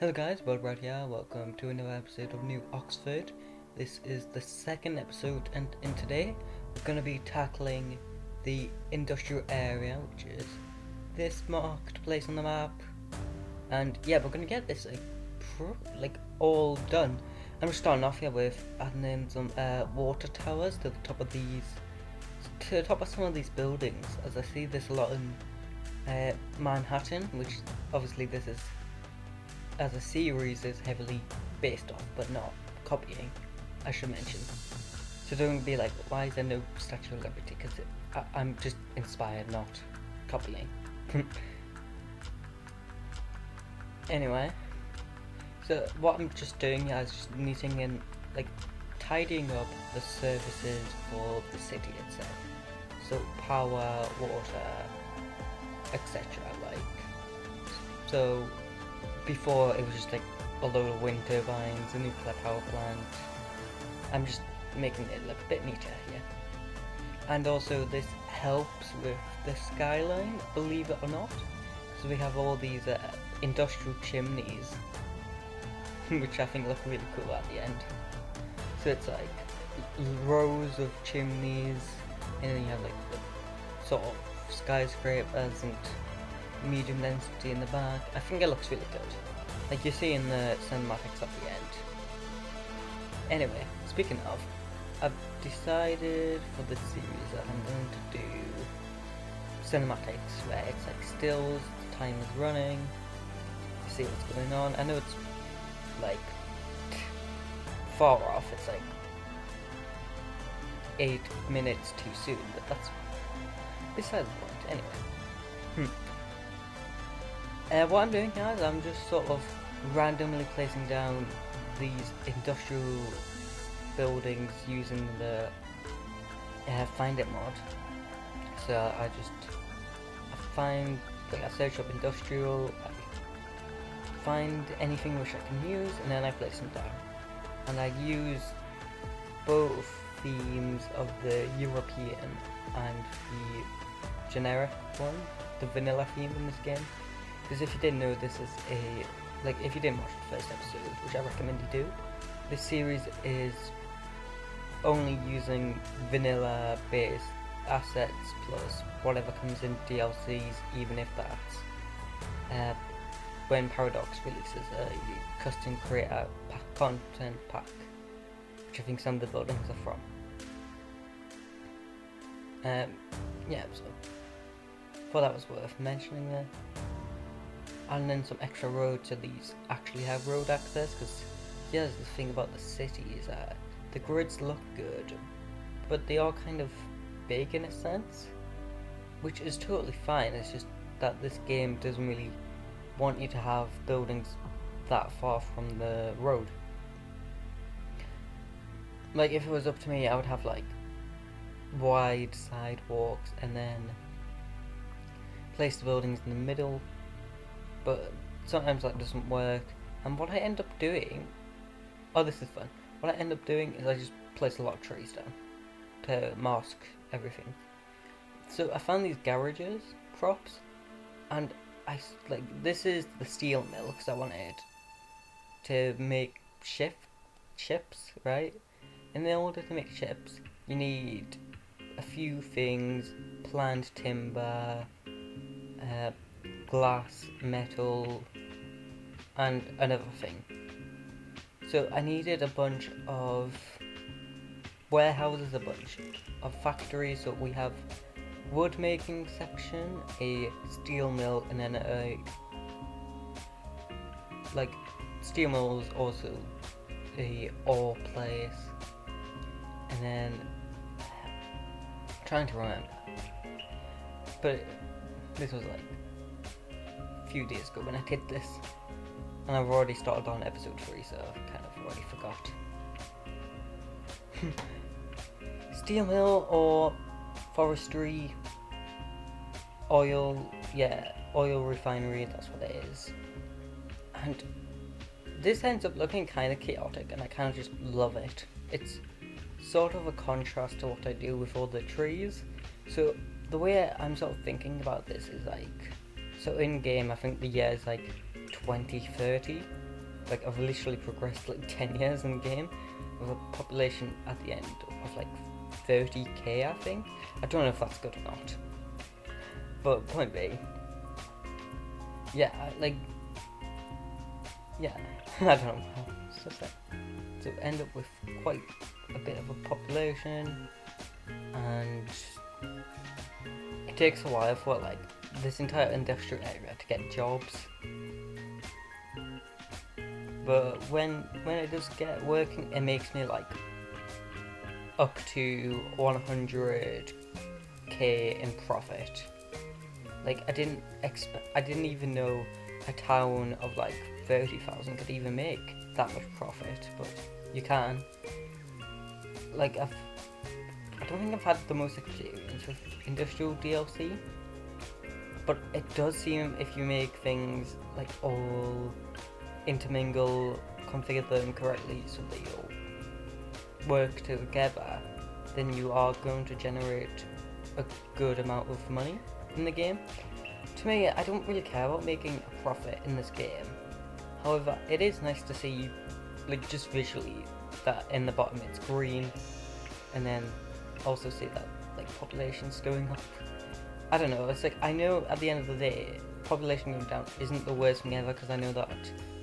Hello guys, builderbrad here. Welcome to another episode of New Oxford. This is the second episode, and today we're going to be tackling the industrial area, which is this marked place on the map. And yeah, we're going to get this all done. I'm just starting off here with adding in some water towers to the top of some of these buildings, as I see this a lot in Manhattan, which obviously this is, as a series, is heavily based off, but not copying, I should mention. So don't be like, why is there no Statue of Liberty? Because I'm just inspired, not copying. Anyway, so what I'm just doing is just knitting in, tidying up the services for the city itself. So power, water, etc. So before it was just a load of wind turbines, a nuclear power plant. I'm just making it look a bit neater here. And also this helps with the skyline, believe it or not, because we have all these industrial chimneys, which I think look really cool at the end. So it's rows of chimneys, and then you have the sort of skyscrapers and medium density in the back. I think it looks really good, like you see in the cinematics at the end. Anyway, speaking of, I've decided for this series that I'm going to do cinematics where it's stills, the time is running, you see what's going on. I know it's far off, it's 8 minutes too soon, but that's beside the point. Anyway, what I'm doing, guys, I'm just sort of randomly placing down these industrial buildings using the Find It mod. So I search up industrial, I find anything which I can use, and then I place them down. And I use both themes of the European and the generic one, the vanilla theme in this game. Because if you didn't know, this is if you didn't watch the first episode, which I recommend you do, this series is only using vanilla based assets plus whatever comes in DLCs, even if that's when Paradox releases a custom creator content pack, which I think some of the buildings are from. Yeah, so thought that was worth mentioning there. And then some extra roads, so these actually have road access, because here's the thing about the city is that the grids look good, but they are kind of big in a sense, which is totally fine. It's just that this game doesn't really want you to have buildings that far from the road. If it was up to me, I would have wide sidewalks and then place the buildings in the middle, but sometimes that doesn't work. And what I end up doing, this is fun, what I end up doing is I just place a lot of trees down to mask everything. So I found these garages props, and this is the steel mill, because I wanted to make ships, right? And in order to make ships, you need a few things: plant timber, glass, metal, and another thing. So I needed a bunch of warehouses, a bunch of factories. So we have wood making section, a steel mill, and then steel mill is also a ore place, and then trying to remember, but this was a few days ago when I did this, and I've already started on episode 3, so I've kind of already forgot. Steel mill or forestry, oil refinery, that's what it is. And this ends up looking kind of chaotic, and I kind of just love it. It's sort of a contrast to what I do with all the trees. So the way I'm sort of thinking about this is so in game I think the year is 2030, Like, I've literally progressed like 10 years in the game with a population at the end of like 30k, I think. I don't know if that's good or not. But point being, yeah, like, yeah, I don't know. It's just like to end up with quite a bit of a population, and it takes a while for like this entire industrial area to get jobs. But when it does get working, it makes me like up to 100k in profit. Like, I didn't even know a town of like 30,000 could even make that much profit, but you can. Like, I don't think I've had the most experience with industrial DLC, but it does seem if you make things like all intermingle, configure them correctly so they all work together, then you are going to generate a good amount of money in the game. To me, I don't really care about making a profit in this game. However, it is nice to see, like, just visually, that in the bottom it's green, and then also see that like population's going up. I don't know, it's like, I know at the end of the day population going down isn't the worst thing ever, because I know that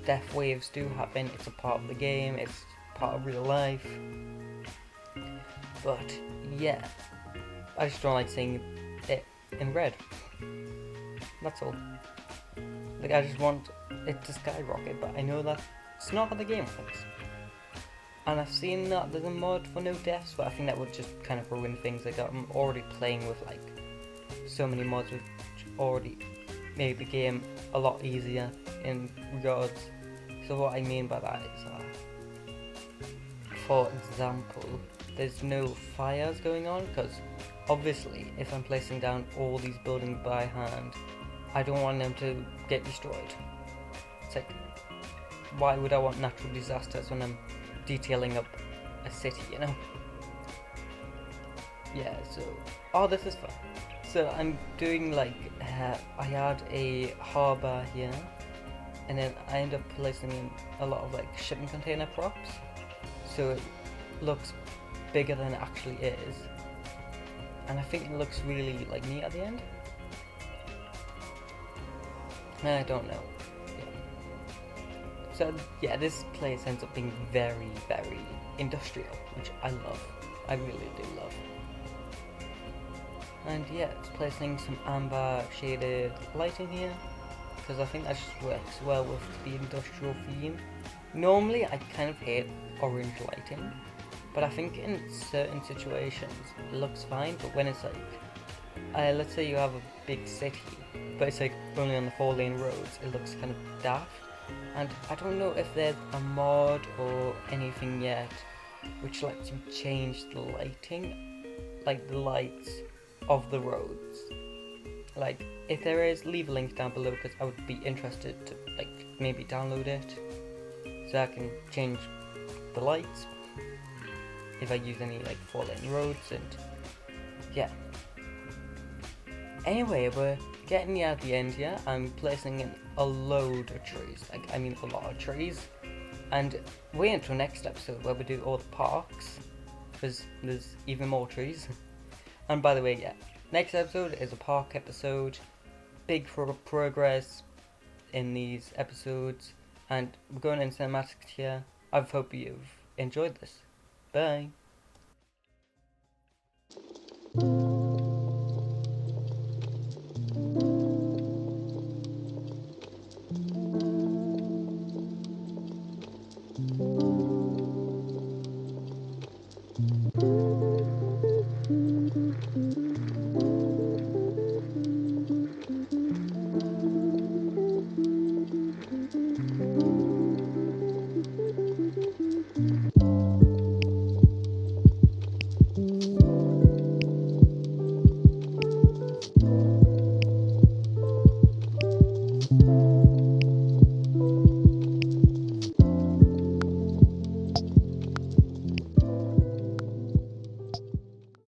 death waves do happen, it's a part of the game, it's part of real life. But yeah, I just don't like seeing it in red. That's all. Like, I just want it to skyrocket, but I know that it's not how the game works. And I've seen that there's a mod for no deaths, but I think that would just kind of ruin things. Like, I'm already playing with like so many mods which already made the game a lot easier in regards. So what I mean by that is for example, there's no fires going on, because obviously if I'm placing down all these buildings by hand, I don't want them to get destroyed. It's like, why would I want natural disasters when I'm detailing up a city, you know? Yeah, so, oh, this is fun. So I'm doing like, I had a harbour here, and then I end up placing in a lot of like shipping container props, so it looks bigger than it actually is, and I think it looks really like neat at the end. I don't know. Yeah. So yeah, this place ends up being very, very industrial, which I love. I really do love. And yeah, it's placing some amber shaded lighting here, because I think that just works well with the industrial theme. Normally I kind of hate orange lighting, but I think in certain situations it looks fine. But when it's like, let's say you have a big city, but it's like only on the 4-lane roads, it looks kind of daft. And I don't know if there's a mod or anything yet which lets you change the lighting, like the lights of the roads. Like, if there is, leave a link down below, because I would be interested to like maybe download it so I can change the lights if I use any like 4-lane roads. And yeah, anyway, we're getting near at the end here. I'm placing in a load of trees, like, I mean a lot of trees, and wait until next episode where we do all the parks, because there's even more trees. And by the way, yeah, next episode is a park episode. Big progress in these episodes, and we're going in cinematics here. I hope you've enjoyed this. Bye.